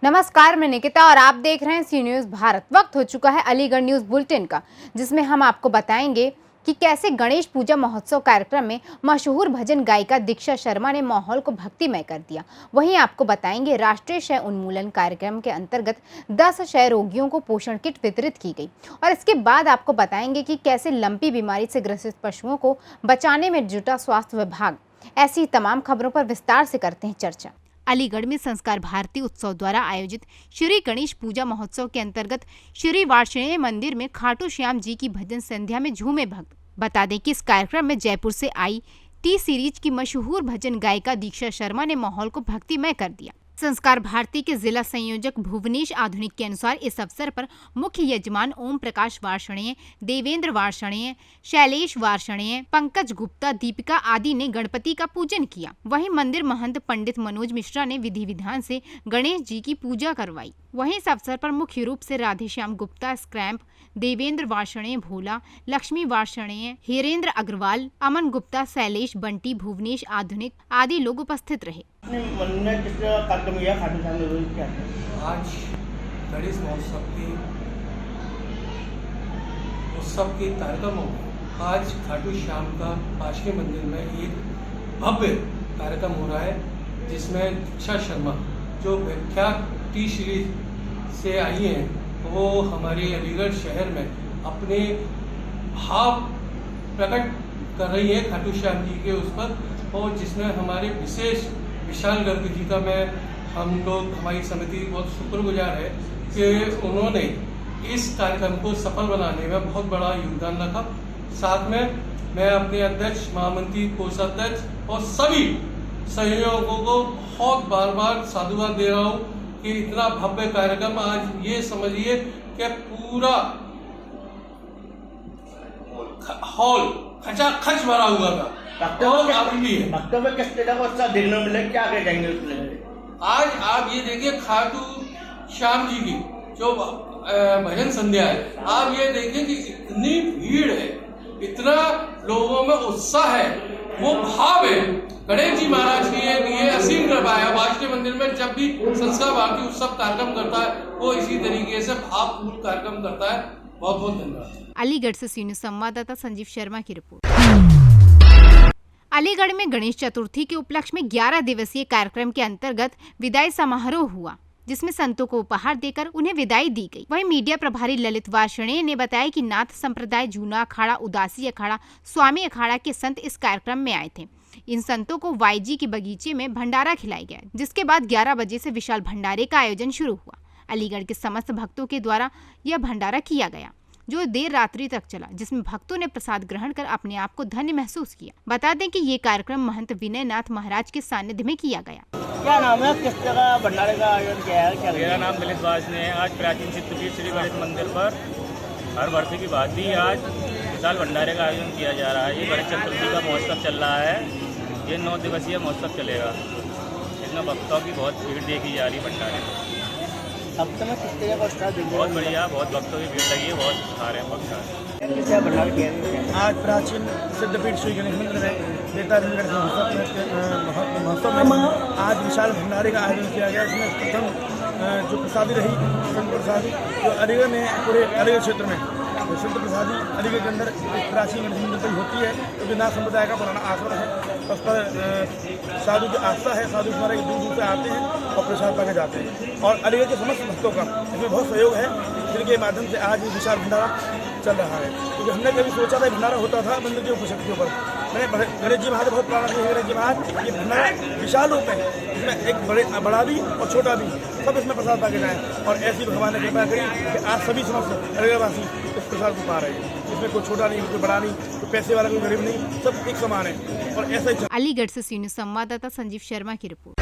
नमस्कार, मैं निकिता और आप देख रहे हैं सी न्यूज भारत। वक्त हो चुका है अलीगढ़ न्यूज बुलेटिन का, जिसमें हम आपको बताएंगे कि कैसे गणेश पूजा महोत्सव कार्यक्रम में मशहूर भजन गायिका दीक्षा शर्मा ने माहौल को भक्तिमय कर दिया। वहीं आपको बताएंगे राष्ट्रीय क्षय उन्मूलन कार्यक्रम के अंतर्गत 10 क्षय रोगियों को पोषण किट वितरित की गई। और इसके बाद आपको बताएंगे कि कैसे लंपी बीमारी से ग्रसित पशुओं को बचाने में जुटा स्वास्थ्य विभाग। ऐसी तमाम खबरों पर विस्तार से करते हैं चर्चा। अलीगढ़ में संस्कार भारती उत्सव द्वारा आयोजित श्री गणेश पूजा महोत्सव के अंतर्गत श्री वार्षणेय मंदिर में खाटू श्याम जी की भजन संध्या में झूमे भक्त। बता दें कि इस कार्यक्रम में जयपुर से आई टी सीरीज की मशहूर भजन गायिका दीक्षा शर्मा ने माहौल को भक्तिमय कर दिया। संस्कार भारती के जिला संयोजक भुवनेश आधुनिक के अनुसार इस अवसर पर मुख्य यजमान ओम प्रकाश वार्षणेय, देवेंद्र वार्षणेय, शैलेश वार्षणेय, पंकज गुप्ता, दीपिका आदि ने गणपति का पूजन किया। वहीं मंदिर महंत पंडित मनोज मिश्रा ने विधि विधान से गणेश जी की पूजा करवाई। वहीं इस अवसर पर मुख्य रूप से राधेश्याम गुप्ता, स्क्रैम्प, देवेंद्र वार्षणेय, भोला, लक्ष्मी वार्षणेय, हिरेंद्र अग्रवाल, अमन गुप्ता, शैलेश, बंटी, भुवनेश आधुनिक आदि लोग उपस्थित रहे। आज गणेश महोत्सव के कार्यक्रमों में आज खाटू श्याम का पाशके मंदिर में एक भव्य कार्यक्रम हो रहा है, जिसमें दीक्षा शर्मा जो विख्यात टी सीरीज से आई हैं, वो हमारे अलीगढ़ शहर में अपने भाव प्रकट कर रही है खाटू श्याम जी के उस पर, और जिसमें हमारे विशाल गर्ग जी का हमारी समिति बहुत शुक्रगुजार है कि उन्होंने इस कार्यक्रम को सफल बनाने में बहुत बड़ा योगदान रखा। साथ में मैं अपने अध्यक्ष, महामंत्री, कोषाध्यक्ष और सभी सहयोगों को बहुत बार साधुवाद दे रहा हूँ कि इतना भव्य कार्यक्रम आज ये समझिए कि पूरा हॉल खचाखच भरा हुआ था। भक्तों में किस तरह को अच्छा देखने मिले, क्या कह जाएंगे उसमें? आज आप ये देखिए खाटू श्याम जी की जो भजन संध्या है, आप ये देखिए कि इतनी भीड़ है, इतना लोगों में उत्साह है, वो भाव है। गणेश जी महाराज की ये असीम कृपा है। वार्षणेय मंदिर में जब भी संस्कार भारती उत्सव कार्यक्रम करता है, वो इसी तरीके से भावपूर्ण कार्यक्रम करता है। बहुत बहुत धन्यवाद। अलीगढ़ से सी न्यूज संवाददाता संजीव शर्मा की रिपोर्ट। अलीगढ़ में गणेश चतुर्थी के उपलक्ष्य में 11 दिवसीय कार्यक्रम के अंतर्गत विदाई समारोह हुआ, जिसमें संतों को उपहार देकर उन्हें विदाई दी गई। वहीं मीडिया प्रभारी ललित वार्षणेय ने बताया कि नाथ संप्रदाय, जूना अखाड़ा, उदासी अखाड़ा, स्वामी अखाड़ा के संत इस कार्यक्रम में आए थे। इन संतों को वाईजी के बगीचे में भंडारा खिलाया गया, जिसके बाद 11 बजे से विशाल भंडारे का आयोजन शुरू हुआ। अलीगढ़ के समस्त भक्तों के द्वारा यह भंडारा किया गया, जो देर रात्रि तक चला, जिसमें भक्तों ने प्रसाद ग्रहण कर अपने आप को धन्य महसूस किया। बता दें कि ये कार्यक्रम महंत विनय नाथ महाराज के सानिध्य में किया गया। क्या नाम है, किस जगह भंडारे का आयोजन किया है? मेरा नाम ललित वार्षणेय है। आज प्राचीन सिद्धपीठ श्री गणेश मंदिर पर हर वर्ष की बात ही आज विशाल भंडारे का आयोजन किया जा रहा है। ये गणेश चतुर्थी का महोत्सव चल रहा है। ये 9 दिवसीय महोत्सव चलेगा। इसमें भक्तों की बहुत भीड़ देखी जा रही है भंडारे में। हफ्ते में किस तरह का स्टार बहुत बढ़िया, बहुत भक्तों की भीड़ लगी है, बहुत खा रहे हैं भक्त। क्या भंडारा किया गया? आज प्राचीन सिद्धपीठ श्री गणेश मंदिर में नेताजी गणेश महोत्सव में आज विशाल भंडारे का आयोजन किया गया। उसमें प्रथम जो प्रसादी रही संत प्रसादी, जो अलीगढ़ में पूरे अलीगढ़ क्षेत्र में संत प्रसादी अलीगढ़ के अंदर एक प्राचीन गणेश मंदिर पर होती है, क्योंकि नाथ संप्रदाय का पुराना आश्रम है। उस पर साधु की आस्था है, साधु हमारे दूर दूर से आते हैं और प्रसाद पाके जाते हैं। और अलीगढ़ के समस्त भक्तों का इसमें बहुत सहयोग है, जिनके माध्यम से आज ये विशाल भंडारा चल रहा है। क्योंकि हमने कभी सोचा था भंडारा होता था मंदिर के उपशक्तियों पर। मैंने गणेश जी महाराज बहुत पुराना गणेश जी महाराज ये भंडारा विशाल रूप है, इसमें एक बड़ा भी और छोटा भी सब इसमें प्रसाद पाके जाएँ। और ऐसी भगवान ने कृपा करी कि आज सभी समस्त अलीगढ़वासी इस प्रसाद को पा रहे हैं। इसमें कोई छोटा नहीं, कोई बड़ा नहीं, कोई पैसे वाला, कोई गरीब नहीं, सब एक समान है। और ऐसा ही अलीगढ़ से सी न्यूज संवाददाता संजीव शर्मा की रिपोर्ट।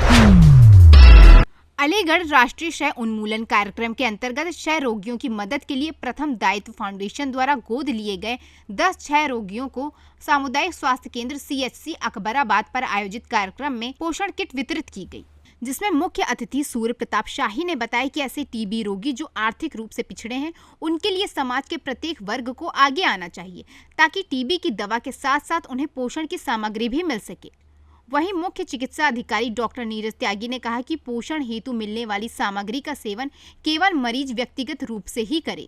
अलीगढ़ राष्ट्रीय क्षय उन्मूलन कार्यक्रम के अंतर्गत क्षय रोगियों की मदद के लिए प्रथम दायित्व फाउंडेशन द्वारा गोद लिए गए 10 क्षय रोगियों को सामुदायिक स्वास्थ्य केंद्र CHC अकबराबाद पर आयोजित कार्यक्रम में पोषण किट वितरित की गई, जिसमें मुख्य अतिथि सूर्य प्रताप शाही ने बताया कि ऐसे टीबी रोगी जो आर्थिक रूप से पिछड़े हैं, उनके लिए समाज के प्रत्येक वर्ग को आगे आना चाहिए, ताकि टीबी की दवा के साथ साथ उन्हें पोषण की सामग्री भी मिल सके। वहीं मुख्य चिकित्सा अधिकारी डॉक्टर नीरज त्यागी ने कहा कि पोषण हेतु मिलने वाली सामग्री का सेवन केवल मरीज व्यक्तिगत रूप से ही करे।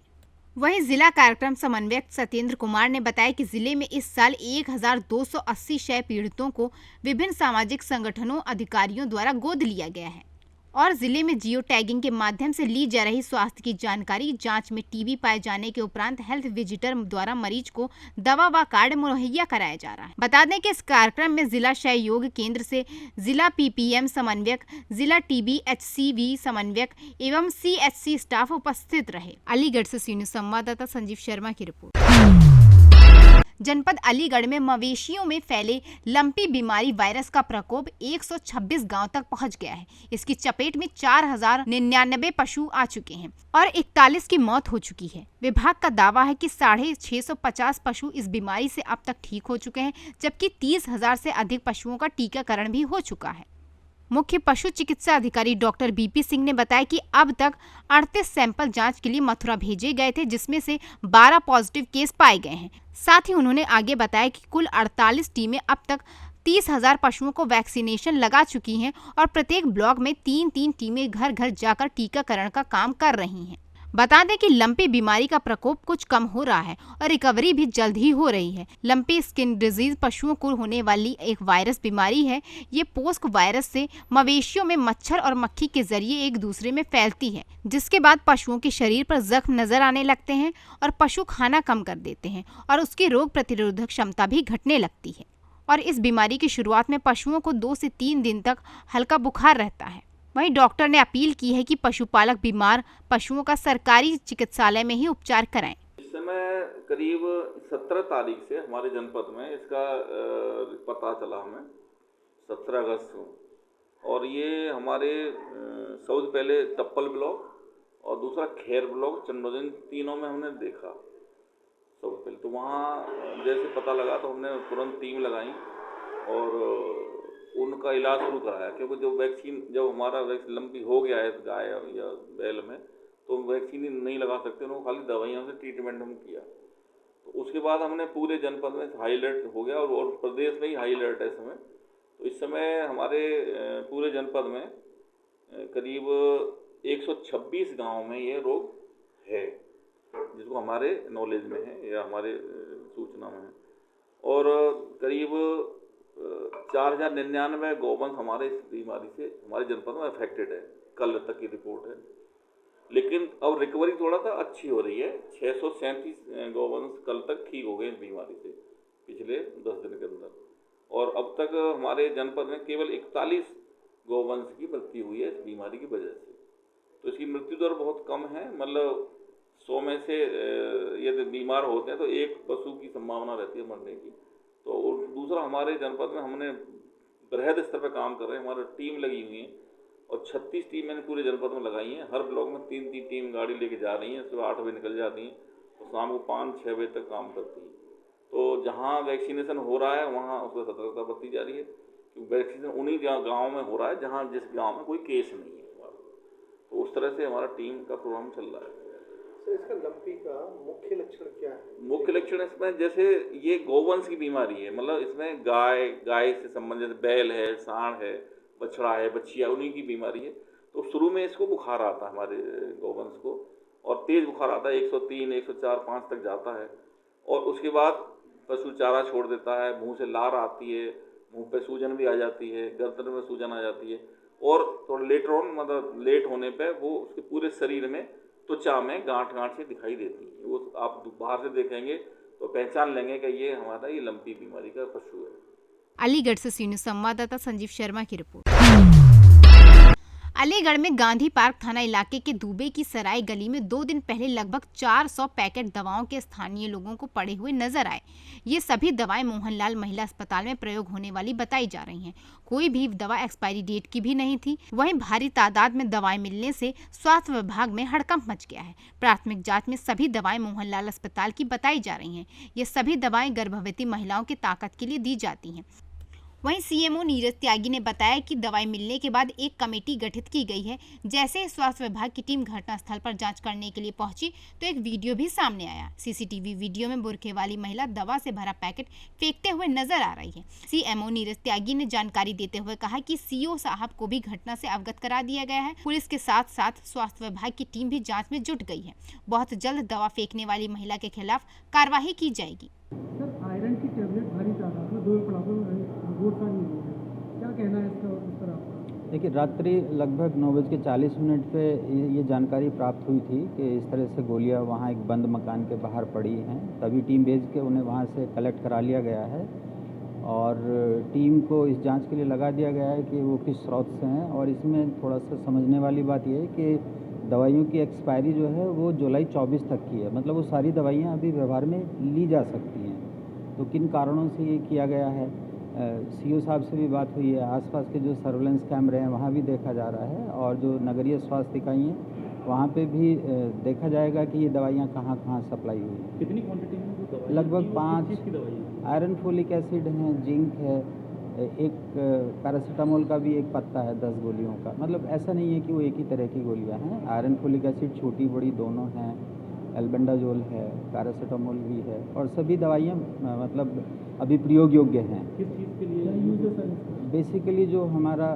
वहीं जिला कार्यक्रम समन्वयक सत्येंद्र कुमार ने बताया कि जिले में इस साल 1280 क्षय पीड़ितों को विभिन्न सामाजिक संगठनों अधिकारियों द्वारा गोद लिया गया है और जिले में जियो टैगिंग के माध्यम से ली जा रही स्वास्थ्य की जानकारी, जांच में टीबी पाए जाने के उपरांत हेल्थ विजिटर द्वारा मरीज को दवा व कार्ड मुहैया कराया जा रहा है। बता दें कि इस कार्यक्रम में जिला क्षय योग केंद्र से जिला पीपीएम समन्वयक, जिला टीबी HCV समन्वयक एवं CHC स्टाफ उपस्थित रहे। अलीगढ़ से सी न्यूज़ संवाददाता संजीव शर्मा की रिपोर्ट। जनपद अलीगढ़ में मवेशियों में फैले लंपी बीमारी वायरस का प्रकोप 126 गांव तक पहुंच गया है। इसकी चपेट में 4099 पशु आ चुके हैं और 41 की मौत हो चुकी है। विभाग का दावा है कि 650 पशु इस बीमारी से अब तक ठीक हो चुके हैं, जबकि 30,000 से अधिक पशुओं का टीकाकरण भी हो चुका है। मुख्य पशु चिकित्सा अधिकारी डॉक्टर BP सिंह ने बताया कि अब तक 38 सैंपल जांच के लिए मथुरा भेजे गए थे, जिसमें से 12 पॉजिटिव केस पाए गए हैं। साथ ही उन्होंने आगे बताया कि कुल 48 टीमें अब तक 30,000 पशुओं को वैक्सीनेशन लगा चुकी हैं और प्रत्येक ब्लॉक में 3-3 टीमें घर घर जाकर टीकाकरण का काम कर रही हैं। बता दें कि लंपी बीमारी का प्रकोप कुछ कम हो रहा है और रिकवरी भी जल्द ही हो रही है। लंपी स्किन डिजीज पशुओं को होने वाली एक वायरस बीमारी है। ये पोस्क वायरस से मवेशियों में मच्छर और मक्खी के जरिए एक दूसरे में फैलती है, जिसके बाद पशुओं के शरीर पर जख्म नजर आने लगते हैं और पशु खाना कम कर देते हैं और उसकी रोग प्रतिरोधक क्षमता भी घटने लगती है। और इस बीमारी की शुरुआत में पशुओं को 2 से 3 दिन तक हल्का बुखार रहता है। वहीं डॉक्टर ने अपील की है कि पशुपालक बीमार पशुओं का सरकारी चिकित्सालय में ही उपचार कराएं। इस समय करीब 17 तारीख से हमारे जनपद में इसका पता चला हमें 17 अगस्त को, और ये हमारे सबसे पहले टप्पल ब्लॉक और दूसरा खैर ब्लॉक, चंडोजन, तीनों में हमने देखा सबसे पहले। तो वहाँ जैसे पता लगा तो हमने तुरंत टीम लगाई और उनका इलाज शुरू कराया, क्योंकि जो वैक्सीन जब हमारा लंपी हो गया है गाय या बैल में, तो वैक्सीन नहीं लगा सकते, उनको खाली दवाइयों से ट्रीटमेंट हम किया। तो उसके बाद हमने पूरे जनपद में हाई अलर्ट हो गया और प्रदेश में ही हाई अलर्ट है इस समय। तो इस समय हमारे पूरे जनपद में करीब 126 गाँव में ये रोग है, जिसको हमारे नॉलेज में है या हमारे सूचना में है, और करीब 4099 गौवंश हमारे इस बीमारी से हमारे जनपद में अफेक्टेड है, कल तक की रिपोर्ट है। लेकिन अब रिकवरी थोड़ा सा अच्छी हो रही है। 637 गौवंश कल तक ठीक हो गए इस बीमारी से पिछले 10 दिन के अंदर, और अब तक हमारे जनपद में केवल 41 गौवंश की मृत्यु हुई है इस बीमारी की वजह से। तो इसकी मृत्यु दर बहुत कम है, मतलब 100 में से यदि बीमार होते हैं तो एक पशु की संभावना रहती है मरने की। तो दूसरा, हमारे जनपद में हमने बृहद स्तर पर काम कर रहे हैं, हमारी टीम लगी हुई है और 36 टीम मैंने पूरे जनपद में लगाई हैं। हर ब्लॉक में 3-3 टीम गाड़ी लेके जा रही हैं, सुबह 8 बजे निकल जाती हैं और शाम को 5-6 बजे तक काम करती हैं। तो जहाँ वैक्सीनेशन हो रहा है वहाँ उसका सतर्कता बरती जा रही है, क्योंकि वैक्सीनेशन उन्हीं गाँव में हो रहा है जहाँ जिस गाँव में कोई केस नहीं है हमारा। तो उस तरह से हमारा टीम का प्रोग्राम चल रहा है। इसका लंपी का मुख्य लक्षण क्या है? मुख्य लक्षण इसमें जैसे ये गौवंश की बीमारी है, मतलब इसमें गाय से संबंधित बैल है, सांड है, बछड़ा है, बछिया, उन्हीं की बीमारी है। तो शुरू में इसको बुखार आता है हमारे गौवंश को, और तेज बुखार आता है, 103, 104, 5 तक जाता है, और उसके बाद पशु चारा छोड़ देता है, मुंह से लार आती है, मुंह पे सूजन भी आ जाती है, गर्दन में सूजन आ जाती है, और थोड़ा लेटर ऑन, मतलब लेट होने पे वो उसके पूरे शरीर में त्वचा में गांठ से दिखाई देती है। वो आप बाहर से देखेंगे तो पहचान लेंगे कि ये हमारा ये लंपी बीमारी का पशु है। अलीगढ़ से सी न्यूज़ संवाददाता संजीव शर्मा की रिपोर्ट। अलीगढ़ में गांधी पार्क थाना इलाके के दुबे की सराय गली में 2 दिन पहले लगभग 400 पैकेट दवाओं के स्थानीय लोगों को पड़े हुए नजर आए। ये सभी दवाएं मोहनलाल महिला अस्पताल में प्रयोग होने वाली बताई जा रही हैं। कोई भी दवा एक्सपायरी डेट की भी नहीं थी। वहीं भारी तादाद में दवाएं मिलने से स्वास्थ्य विभाग में हड़कंप मच गया है। प्राथमिक जाँच में सभी दवाएं मोहनलाल अस्पताल की बताई जा रही है। ये सभी दवाएं गर्भवती महिलाओं की ताकत के लिए दी जाती है। वहीं सीएमओ नीरज त्यागी ने बताया कि दवाई मिलने के बाद एक कमेटी गठित की गई है। जैसे ही स्वास्थ्य विभाग की टीम घटनास्थल पर जांच करने के लिए पहुंची तो एक वीडियो भी सामने आया। सीसीटीवी वीडियो में बुरखे वाली महिला दवा से भरा पैकेट फेंकते हुए नजर आ रही है। सीएमओ नीरज त्यागी ने जानकारी देते हुए कहा कि सीओ साहब को भी घटना से अवगत करा दिया गया है। पुलिस के साथ साथ स्वास्थ्य विभाग की टीम भी जाँच में जुट गई है। बहुत जल्द दवा फेंकने वाली महिला के खिलाफ कार्रवाई की जाएगी। सर, आयरन की टेबलेट भारी तादाद में 2 पड़ाकों में रिपोर्ट का नहीं हुआ है, क्या कहना है इसका उस पर आपका? देखिए, रात्रि लगभग 9:40 पे ये जानकारी प्राप्त हुई थी कि इस तरह से गोलियां वहां एक बंद मकान के बाहर पड़ी हैं। तभी टीम भेज के उन्हें वहां से कलेक्ट करा लिया गया है और टीम को इस जांच के लिए लगा दिया गया है कि वो किस स्रोत से हैं। और इसमें थोड़ा सा समझने वाली बात यह है कि दवाइयों की एक्सपायरी जो है वो जुलाई 24 तक की है, मतलब वो सारी दवाइयाँ अभी व्यवहार में ली जा सकती हैं। तो किन कारणों से ये किया गया है, सीओ साहब से भी बात हुई है। आसपास के जो सर्वेलेंस कैमरे हैं वहाँ भी देखा जा रहा है और जो नगरीय स्वास्थ्य इकाई हैं वहाँ पे भी देखा जाएगा कि ये दवाइयाँ कहाँ कहाँ सप्लाई हुई हैं। कितनी क्वांटिटी में जो दवाई लगभग 5 की दवाई आयरन फोलिक एसिड हैं, जिंक है, एक पैरासीटामोल का भी एक पत्ता है 10 गोलियों का। मतलब ऐसा नहीं है कि वो एक ही तरह की गोलियां हैं। आयरन फोलिक एसिड छोटी बड़ी दोनों हैं, एल्बेंडाजोल है, पैरासीटामोल भी है और सभी दवाइयां मतलब अभी प्रयोग योग्य हैं। किस चीज़ के लिए यूज है सर? बेसिकली जो हमारा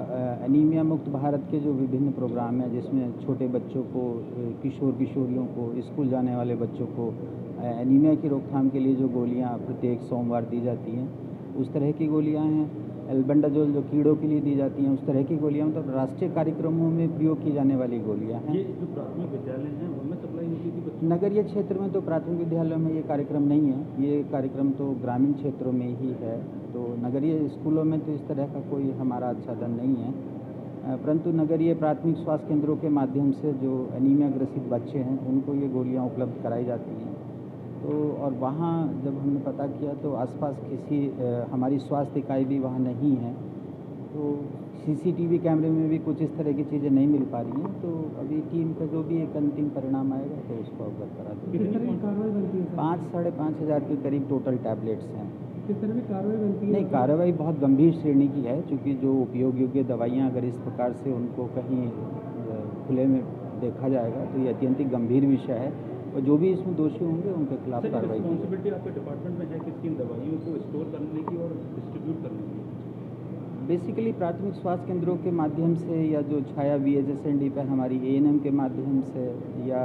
एनीमिया मुक्त भारत के जो विभिन्न प्रोग्राम हैं जिसमें छोटे बच्चों को, किशोर किशोरियों को, स्कूल जाने वाले बच्चों को एनीमिया की रोकथाम के लिए जो गोलियां प्रत्येक सोमवार दी जाती हैं उस तरह की गोलियां हैं। एल्बेंडाजोल जो कीड़ों के लिए दी जाती हैं उस तरह की गोलियां, मतलब राष्ट्रीय कार्यक्रमों में प्रयोग की जाने वाली गोलियां हैं। ये जो प्राथमिक विद्यालय हैं उनमें सप्लाई होती थी बच्चों? नगरीय क्षेत्र में तो प्राथमिक विद्यालयों में ये कार्यक्रम नहीं है, ये कार्यक्रम तो ग्रामीण क्षेत्रों में ही है। तो नगरीय स्कूलों में तो इस तरह का कोई हमारा आच्छादन नहीं है, परंतु नगरीय प्राथमिक स्वास्थ्य केंद्रों के माध्यम से जो एनीमिया ग्रसित बच्चे हैं उनको ये गोलियां उपलब्ध कराई जाती हैं। तो और वहाँ जब हमने पता किया तो आसपास किसी हमारी स्वास्थ्य इकाई भी वहाँ नहीं है, तो सीसीटीवी कैमरे में भी कुछ इस तरह की चीज़ें नहीं मिल पा रही हैं। तो अभी टीम का जो भी एक अंतिम परिणाम आएगा तो उसको अवगत करा देंगे। किस तरह की कार्रवाई बनती है? 5-5.5 हज़ार के करीब टोटल टैबलेट्स हैं। किस तरह की कार्रवाई बनती है? नहीं, कार्रवाई बहुत गंभीर श्रेणी की है, क्योंकि जो उपयोग योग्य दवाइयाँ अगर इस प्रकार से उनको कहीं खुले में देखा जाएगा तो ये अत्यंत गंभीर विषय है और जो भी इसमें दोषी होंगे उनके खिलाफ कार्रवाई की जाएगी। रिस्पॉन्सिबिलिटी आपके डिपार्टमेंट में है किसकी इन दवाइयों को स्टोर करने की और डिस्ट्रीब्यूट करने की? बेसिकली प्राथमिक स्वास्थ्य केंद्रों के माध्यम से या जो छाया VHSND पे हमारी ANM के माध्यम से या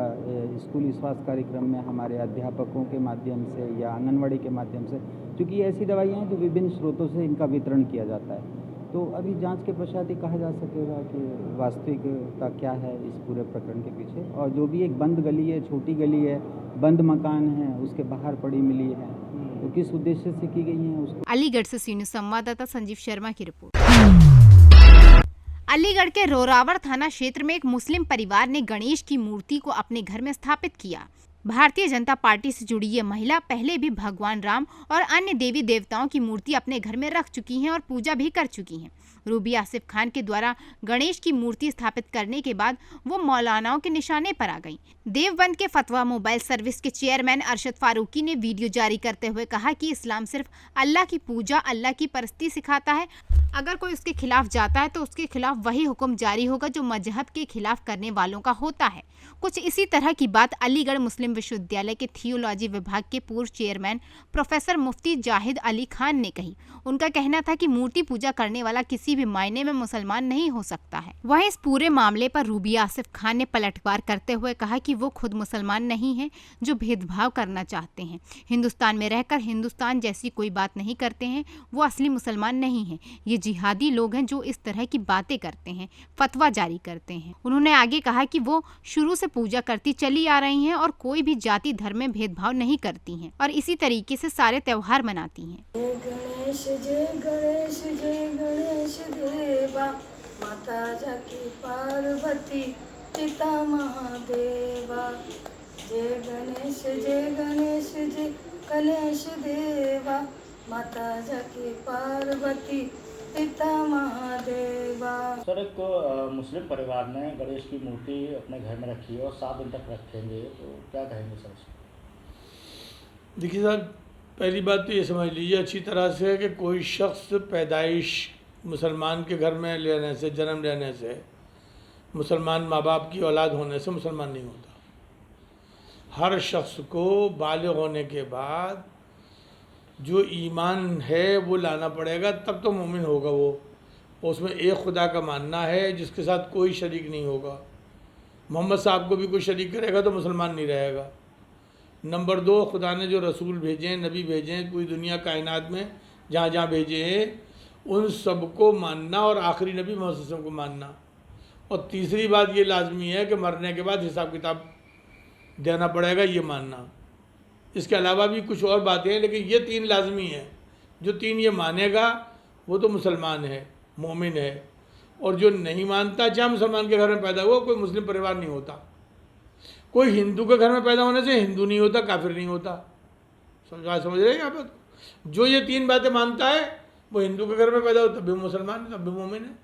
स्कूली स्वास्थ्य कार्यक्रम में हमारे अध्यापकों के माध्यम से या आंगनवाड़ी के माध्यम से, क्योंकि ऐसी दवाइयाँ हैं जो विभिन्न स्रोतों से इनका वितरण किया जाता है। तो अभी जांच के पश्चात ही कहा जा सकेगा कि वास्तविकता क्या है इस पूरे प्रकरण के पीछे। और जो भी एक बंद गली है, छोटी गली है, बंद मकान है, उसके बाहर पड़ी मिली है, तो किस उद्देश्य से की गई है उसको। अलीगढ़ से सी न्यूज़ संवाददाता संजीव शर्मा की रिपोर्ट। अलीगढ़ के रोरावर थाना क्षेत्र में एक मुस्लिम परिवार ने गणेश की मूर्ति को अपने घर में स्थापित किया। भारतीय जनता पार्टी से जुड़ी ये महिला पहले भी भगवान राम और अन्य देवी देवताओं की मूर्ति अपने घर में रख चुकी हैं और पूजा भी कर चुकी हैं। रूबी आसिफ खान के द्वारा गणेश की मूर्ति स्थापित करने के बाद वो मौलानाओं के निशाने पर आ गईं। देवबंद के फतवा मोबाइल सर्विस के चेयरमैन अरशद फारूकी ने वीडियो जारी करते हुए कहा कि इस्लाम सिर्फ अल्लाह की पूजा, अल्लाह की परस्ती सिखाता है। अगर कोई उसके खिलाफ जाता है तो उसके खिलाफ वही हुक्म जारी होगा जो मजहब के खिलाफ करने वालों का होता है। कुछ इसी तरह की बात अलीगढ़ मुस्लिम विश्वविद्यालय के थियोलॉजी विभाग के पूर्व चेयरमैन प्रोफेसर मुफ्ती जाहिद अली खान ने कही। उनका कहना था कि मूर्ति पूजा करने वाला किसी भी मायने में मुसलमान नहीं हो सकता है। वहीं इस पूरे मामले पर रूबी आसिफ खान ने पलटवार करते हुए कहा कि वो खुद मुसलमान नहीं हैं जो भेदभाव करना चाहते हैं। हिंदुस्तान में रहकर हिंदुस्तान जैसी कोई बात नहीं करते हैं, वो असली मुसलमान नहीं है। ये जिहादी लोग हैं जो इस तरह की बातें करते हैं, फतवा जारी करते हैं। उन्होंने आगे कहा कि वो शुरू से पूजा करती चली आ रही हैं और कोई भी जाति धर्म में भेदभाव नहीं करती हैं और इसी तरीके से सारे त्योहार मनाती हैं। जय गणेश देवा, माता जाकी पार्वती पिता महादेवा। जय गणेश जय गणेश देवा, माता जाकी पार्वती पिता महादेवा। सर, एक मुस्लिम परिवार ने गणेश की मूर्ति अपने घर में रखी है और 7 दिन तक रखेंगे, तो क्या कहेंगे सर? देखिए सर, पहली बात तो ये समझ लीजिए अच्छी तरह से कि कोई शख्स पैदाइश मुसलमान के घर में लेने से, जन्म लेने से, मुसलमान माँ बाप की औलाद होने से मुसलमान नहीं होता। हर शख्स को बालिग होने के बाद जो ईमान है वो लाना पड़ेगा, तब तो मोमिन होगा वो। उसमें एक खुदा का मानना है जिसके साथ कोई शरीक नहीं होगा। मोहम्मद साहब को भी कोई शरीक करेगा तो मुसलमान नहीं रहेगा। नंबर 2, खुदा ने जो रसूल भेजे हैं, नबी भेजे हैं, पूरी दुनिया कायनात में जहाँ जहाँ भेजे हैं उन सबको मानना और आखिरी नबी मोहम्मद सल्लल्लाहु अलैहि वसल्लम को मानना। और तीसरी बात ये लाजमी है कि मरने के बाद हिसाब किताब देना पड़ेगा, ये मानना। इसके अलावा भी कुछ और बातें हैं, लेकिन ये 3 लाजमी है। जो 3 ये मानेगा वो तो मुसलमान है, मोमिन है। और जो नहीं मानता, चाहे मुसलमान के घर में पैदा हुआ, कोई मुस्लिम परिवार नहीं होता। कोई हिंदू के घर में पैदा होने से हिंदू नहीं होता, काफिर नहीं होता। समझ रहे हैं आप? जो ये 3 बातें मानता है वो हिंदू के घर में पैदा हो तब भी मुसलमान है, तब भी मोमिन है।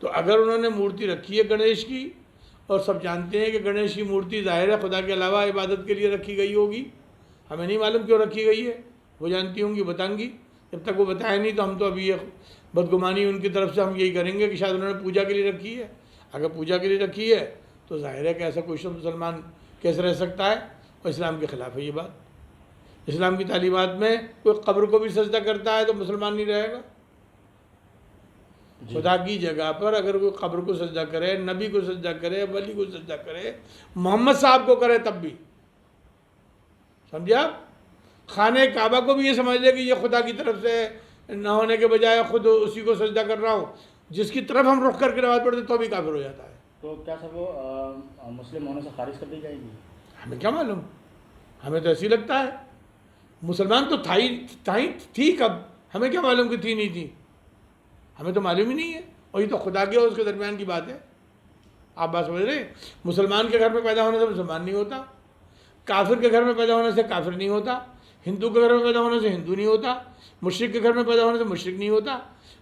तो अगर उन्होंने मूर्ति रखी है गणेश की, और सब जानते हैं कि गणेश की मूर्ति ज़ाहिर है खुदा के अलावा इबादत के लिए रखी गई होगी, हमें नहीं मालूम क्यों रखी गई है, वो जानती होंगी, बताएंगी। जब तक वो बताए नहीं तो हम तो अभी ये बदगुमानी उनकी तरफ से हम यही करेंगे कि शायद उन्होंने पूजा के लिए रखी है। अगर पूजा के लिए रखी है तो ज़ाहिर है कि ऐसा कोई मुसलमान कैसे रह सकता है, और इस्लाम के ख़िलाफ़ है ये बात। इस्लाम की तालीमात में कोई कब्र को भी सजदा करता है तो मुसलमान नहीं रहेगा। खुदा की जगह पर अगर कोई कब्र को सजदा करे, नबी को सजदा करे, वली को सजदा करे, मोहम्मद साहब को करे, तब भी समझे आप। खाने काबा को भी ये समझ ले कि ये खुदा की तरफ से न होने के बजाय खुद उसी को सजदा कर रहा हूँ, जिसकी तरफ हम रुख करके नमाज पढ़ते तो भी काफिर हो जाता है। तो क्या सब वो मुस्लिम होने से खारिज कर दी जाएगी? हमें क्या मालूम, हमें तो ऐसी लगता है। मुसलमान तो थी कब, हमें क्या मालूम कि थी नहीं थी, हमें तो मालूम ही नहीं है। और ये तो खुदा के और उसके दरमियान की बात है। आप बात समझ रहे? मुसलमान के घर में पैदा होने से मुसलमान नहीं होता, काफिर के घर में पैदा होने से काफिर नहीं होता, हिंदू के घर में पैदा होने से हिंदू नहीं होता, मुशरिक के घर में पैदा होने से मुशरिक नहीं होता।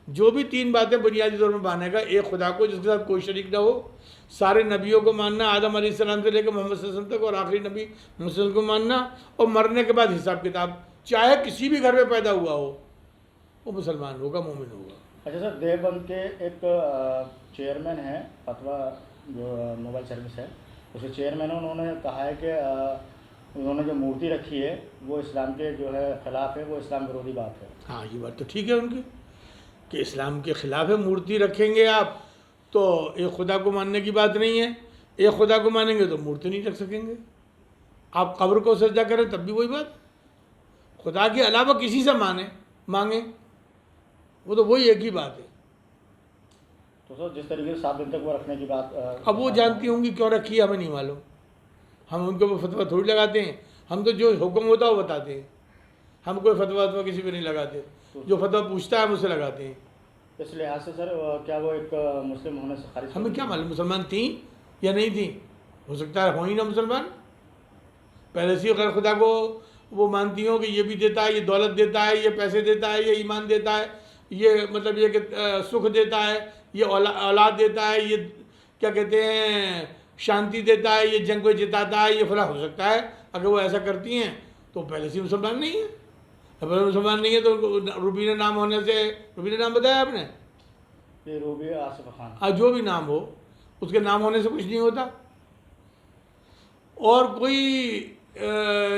जो भी 3 बातें बुनियादी तौर पर मानेगा, एक खुदा को जिसके साथ कोई शरीक ना हो, सारे नबियों को मानना, आदम अलैहिस्सलाम से लेकर मोहम्मद सल्लल्लाहु अलैहि वसल्लम तक, और आखिरी नबी मुसलमान को मानना, और मरने के बाद हिसाब किताब, चाहे किसी भी घर में पैदा हुआ हो वो मुसलमान होगा, मोमिन होगा। अच्छा सर, देवबंद के एक चेयरमैन है, फतवा जो मोबाइल सर्विस है उसके चेयरमैन है, उन्होंने कहा है कि उन्होंने जो मूर्ति रखी है वो इस्लाम के जो है ख़िलाफ़ है, वो इस्लाम विरोधी बात है। हाँ, ये बात तो ठीक है उनकी कि इस्लाम के ख़िलाफ़ है। मूर्ति रखेंगे आप तो एक खुदा को मानने की बात नहीं है, एक खुदा को मानेंगे तो मूर्ति नहीं रख सकेंगे। आप कब्र को सजदा करें तब भी वही बात, खुदा के अलावा किसी से मांगे वो तो वही एक ही बात है। तो सर जिस तरीके से 7 दिन तक वो रखने की बात अब वो जानती होंगी क्यों रखी है, हमें नहीं मालूम। हम उनको फतवा थोड़ी लगाते हैं, हम तो जो हुक्म होता है वो बताते हैं। हम कोई फतवा किसी पे नहीं लगाते, जो फतवा पूछता है हम उसे लगाते हैं। इस लिहाज से सर क्या वो एक मुस्लिम होने से खारिज? हमें क्या मालूम मुसलमान थी या नहीं थी, हो सकता है हो ही ना मुसलमान। पहले से अगर खुदा को वो मानती हो कि ये भी देता है, ये दौलत देता है, ये पैसे देता है, ये ईमान देता है, ये मतलब ये कि सुख देता है, ये औलाद देता है, ये क्या कहते हैं शांति देता है, ये जंग को जिताता है, ये फला, हो सकता है अगर वो ऐसा करती हैं तो पहले से मुसलमान नहीं है। अगर मुसलमान नहीं है तो रूबीना नाम होने से, रूबीना नाम बताया आपने, ये रूबी आसिफ खान, जो भी नाम हो उसके नाम होने से कुछ नहीं होता, और कोई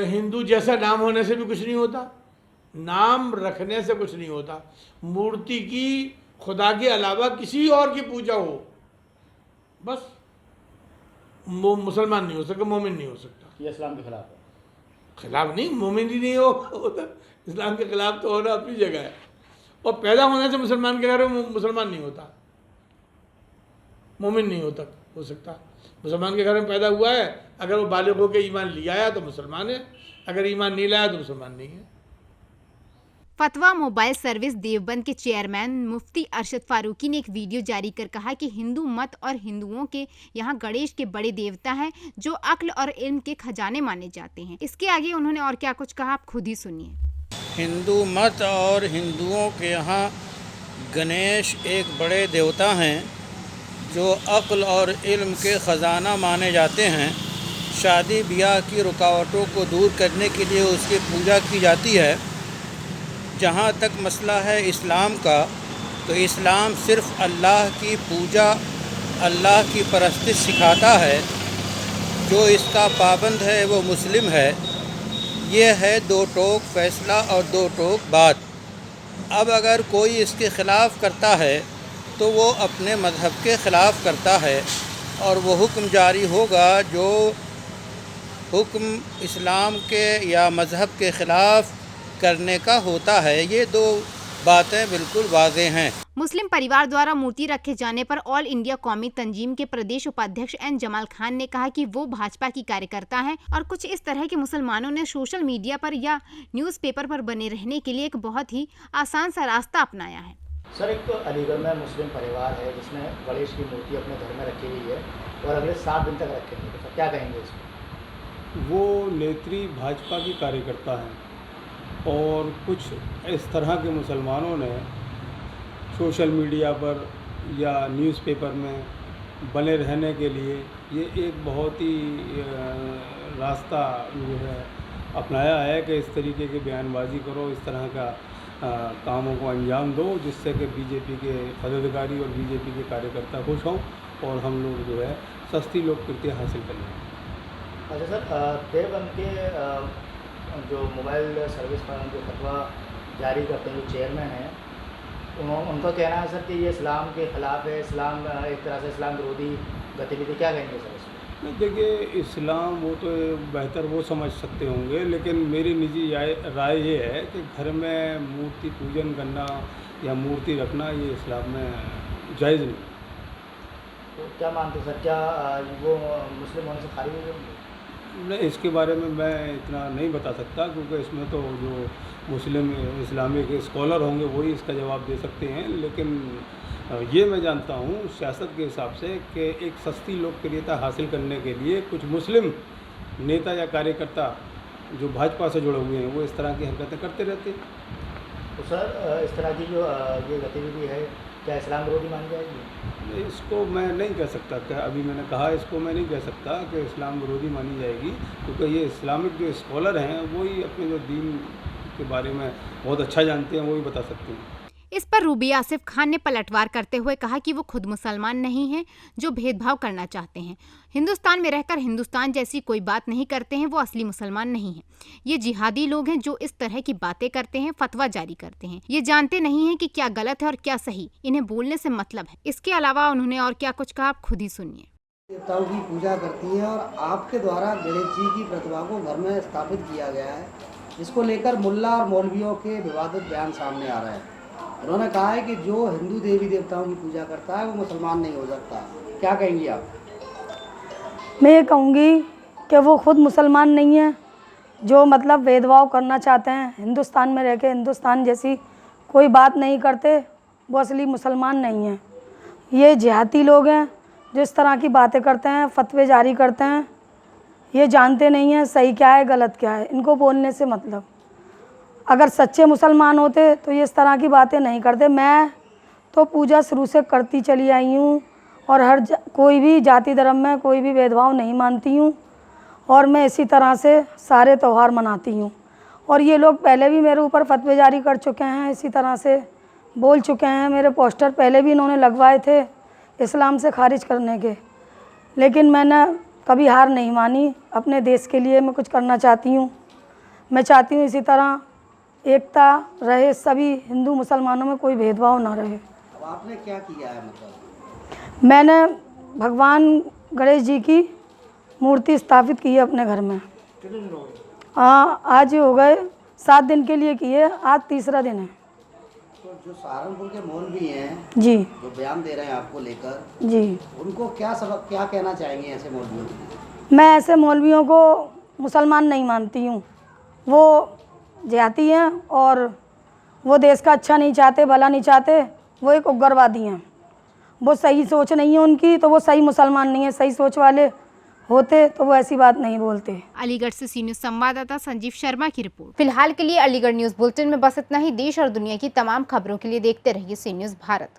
हिंदू जैसा नाम होने से भी कुछ नहीं होता, नाम रखने से कुछ नहीं होता। मूर्ति की खुदा के अलावा किसी और की पूजा हो, बस वो मुसलमान नहीं हो सकता, मोमिन नहीं हो सकता। ये इस्लाम के खिलाफ है। खिलाफ नहीं, मोमिन ही नहीं हो, इस्लाम के खिलाफ तो होना अपनी जगह है। और पैदा होने से मुसलमान के घर में मुसलमान नहीं होता, मोमिन नहीं होता, हो सकता। मुसलमान के घर में पैदा हुआ है, अगर वो बालिग होकर ईमान ले आया तो मुसलमान है, अगर ईमान नहीं लाया तो मुसलमान नहीं है। फतवा मोबाइल सर्विस देवबंद के चेयरमैन मुफ्ती अरशद फारूकी ने एक वीडियो जारी कर कहा कि हिंदू मत और हिंदुओं के यहाँ गणेश के बड़े देवता हैं जो अक्ल और इल्म के खजाने माने जाते हैं। इसके आगे उन्होंने और क्या कुछ कहा, आप खुद ही सुनिए। हिंदू मत और हिंदुओं के यहाँ गणेश एक बड़े देवता हैं जो अक्ल और इल्म के ख़जाना माने जाते हैं। शादी ब्याह की रुकावटों को दूर करने के लिए उसकी पूजा की जाती है। जहाँ तक मसला है इस्लाम का, तो इस्लाम सिर्फ़ अल्लाह की पूजा, अल्लाह की परस्तिश सिखाता है। जो इसका पाबंद है वो मुस्लिम है। ये है दो टोक फैसला और दो टोक बात। अब अगर कोई इसके ख़िलाफ़ करता है तो वो अपने मज़हब के ख़िलाफ़ करता है और वो हुक्म जारी होगा जो हुक्म इस्लाम के या मज़हब के ख़िलाफ़ करने का होता है। ये दो बातें बिल्कुल वाज़ेह हैं। मुस्लिम परिवार द्वारा मूर्ति रखे जाने पर ऑल इंडिया कौमी तंजीम के प्रदेश उपाध्यक्ष एन जमाल खान ने कहा कि वो भाजपा की कार्यकर्ता हैं और कुछ इस तरह के मुसलमानों ने सोशल मीडिया पर या न्यूज़पेपर पर बने रहने के लिए एक बहुत ही आसान सा रास्ता अपनाया है। सर, एक तो अलीगढ़ में मुस्लिम परिवार है जिसने गणेश की मूर्ति अपने घर में रखी हुई है और अगले 7 दिन तक रखेंगे, तो क्या कहेंगे इसमें? वो नेत्री भाजपा की कार्यकर्ता हैं और कुछ इस तरह के मुसलमानों ने सोशल मीडिया पर या न्यूज़पेपर में बने रहने के लिए ये एक बहुत ही रास्ता जो है अपनाया है कि इस तरीके की बयानबाजी करो, इस तरह का कामों को अंजाम दो, जिससे कि बीजेपी के पदाधिकारी और बीजेपी के कार्यकर्ता खुश हों और हम लोग जो है सस्ती लोकप्रियता हासिल कर लें। अच्छा सर, देवबंद के जो मोबाइल सर्विस पर जो फतवा जारी करते हैं, जो चेयरमैन हैं, उनका कहना है सर कि ये इस्लाम के ख़िलाफ़ है, इस्लाम एक तरह से इस्लाम विरोधी गतिविधि, क्या कहेंगे सर इसमें? देखिए, इस्लाम वो तो बेहतर वो समझ सकते होंगे, लेकिन मेरी निजी राय ये है कि घर में मूर्ति पूजन करना या मूर्ति रखना ये इस्लाम में जायज़ नहीं। तो क्या मानते सर, क्या वो मुस्लिम होने से खारिज हो जाएंगे? नहीं, इसके बारे में मैं इतना नहीं बता सकता, क्योंकि इसमें तो जो मुस्लिम इस्लामिक स्कॉलर होंगे वही इसका जवाब दे सकते हैं। लेकिन ये मैं जानता हूँ सियासत के हिसाब से कि एक सस्ती लोकप्रियता हासिल करने के लिए कुछ मुस्लिम नेता या कार्यकर्ता जो भाजपा से जुड़े हुए हैं वो इस तरह की हरकतें करते रहते हैं। तो सर, इस तरह की जो ये गतिविधि है, क्या इस्लाम विरोधी मानी जाएगी? इसको मैं नहीं कह सकता, क्या अभी मैंने कहा, इसको मैं नहीं कह सकता कि इस्लाम विरोधी मानी जाएगी, क्योंकि ये इस्लामिक जो स्कॉलर हैं वही अपने जो दीन के बारे में बहुत अच्छा जानते हैं, वही बता सकते हैं। इस पर रूबी आसिफ खान ने पलटवार करते हुए कहा कि वो खुद मुसलमान नहीं हैं जो भेदभाव करना चाहते हैं। हिंदुस्तान में रहकर हिंदुस्तान जैसी कोई बात नहीं करते हैं, वो असली मुसलमान नहीं हैं। ये जिहादी लोग हैं जो इस तरह की बातें करते हैं, फतवा जारी करते हैं। ये जानते नहीं हैं कि क्या गलत है और क्या सही, इन्हें बोलने से मतलब है। इसके अलावा उन्होंने और क्या कुछ कहा, आप खुद ही सुनिए। देवताओं की पूजा करती हैं और आपके द्वारा गणेश जी की प्रतिमा को घर में स्थापित किया गया है, जिसको लेकर मुल्ला और मौलवियों के विवादित बयान सामने आ रहे हैं। उन्होंने कहा है कि जो हिंदू देवी देवताओं की पूजा करता है वो मुसलमान नहीं हो सकता, क्या कहेंगी आप? मैं ये कहूँगी कि वो खुद मुसलमान नहीं है, जो मतलब भेदभाव करना चाहते हैं, हिंदुस्तान में रह के हिंदुस्तान जैसी कोई बात नहीं करते, वो असली मुसलमान नहीं हैं। ये जिहादी लोग हैं जो इस तरह की बातें करते हैं, फतवे जारी करते हैं। ये जानते नहीं हैं सही क्या है गलत क्या है, इनको बोलने से मतलब। अगर सच्चे मुसलमान होते तो ये इस तरह की बातें नहीं करते। मैं तो पूजा शुरू से करती चली आई हूँ और कोई भी जाति धर्म में कोई भी भेदभाव नहीं मानती हूँ और मैं इसी तरह से सारे त्यौहार मनाती हूँ। और ये लोग पहले भी मेरे ऊपर फतवे जारी कर चुके हैं, इसी तरह से बोल चुके हैं। मेरे पोस्टर पहले भी इन्होंने लगवाए थे इस्लाम से खारिज करने के, लेकिन मैंने कभी हार नहीं मानी। अपने देश के लिए मैं कुछ करना चाहती हूँ। मैं चाहती हूँ इसी तरह एकता रहे, सभी हिंदू मुसलमानों में कोई भेदभाव ना रहे। अब आपने क्या किया है? मतलब मैंने भगवान गणेश जी की मूर्ति स्थापित की है अपने घर में। हाँ, आज हो गए 7 दिन के लिए की है, आज तीसरा दिन है। तो जो सहारनपुर के मौलवी हैं जी, जो बयान दे रहे हैं आपको लेकर, जी, उनको क्या कहना चाहेंगे ऐसे मौलवियों को? मैं ऐसे मौलवियों को मुसलमान नहीं मानती हूँ। वो जिहादी हैं और वो देश का अच्छा नहीं चाहते, भला नहीं चाहते। वो एक उग्रवादी हैं, वो सही सोच नहीं है उनकी, तो वो सही मुसलमान नहीं है। सही सोच वाले होते तो वो ऐसी बात नहीं बोलते। अलीगढ़ से सी न्यूज़ संवाददाता संजीव शर्मा की रिपोर्ट। फिलहाल के लिए अलीगढ़ न्यूज़ बुलेटिन में बस इतना ही। देश और दुनिया की तमाम खबरों के लिए देखते रहिए सी न्यूज़ भारत।